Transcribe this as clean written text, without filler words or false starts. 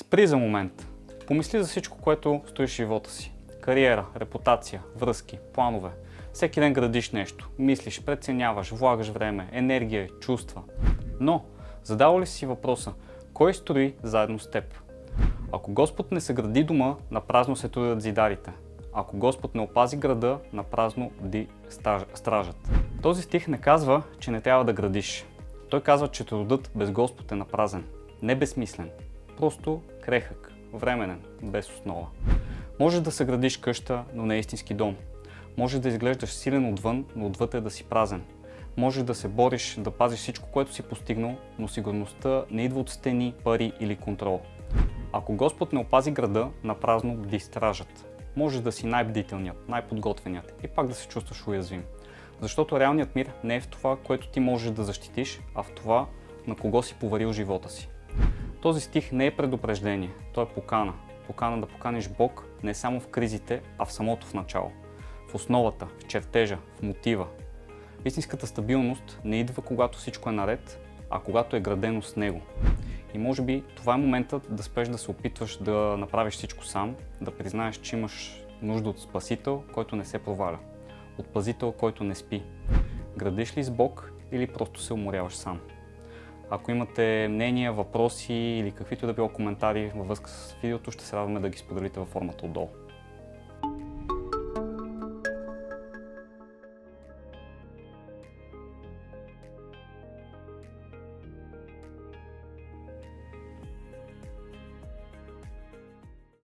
Спри за момент. Помисли за всичко, което стоиш в живота си. Кариера, репутация, връзки, планове. Всеки ден градиш нещо. Мислиш, преценяваш, влагаш време, енергия, чувства. Но, задава ли си въпроса, кой строи заедно с теб? Ако Господ не съгради дома, напразно се трудят зидарите. Ако Господ не опази града, напразно бди стражат. Този стих не казва, че не трябва да градиш. Той казва, че трудът без Господ е напразен. Не безсмислен. Просто крехък, временен, без основа. Може да съградиш къща, но не истински дом. Може да изглеждаш силен отвън, но отвътре да си празен. Може да се бориш, да пазиш всичко, което си постигнал, но сигурността не идва от стени, пари или контрол. Ако Господ не опази града, напразно бди стражат. Може да си най-бдителният, най-подготвеният и пак да се чувстваш уязвим. Защото реалният мир не е в това, което ти можеш да защитиш, а в това, на кого си поверил живота си. Този стих не е предупреждение, той е покана. Покана да поканиш Бог не само в кризите, а в самото в начало. В основата, в чертежа, в мотива. Истинската стабилност не идва когато всичко е наред, а когато е градено с него. И може би това е моментът да спреш да се опитваш да направиш всичко сам, да признаеш, че имаш нужда от спасител, който не се проваля, от пазител, който не спи. Градиш ли с Бог или просто се уморяваш сам? Ако имате мнения, въпроси или каквито да било коментари във връзка с видеото, ще се радваме да ги споделите във формата отдолу.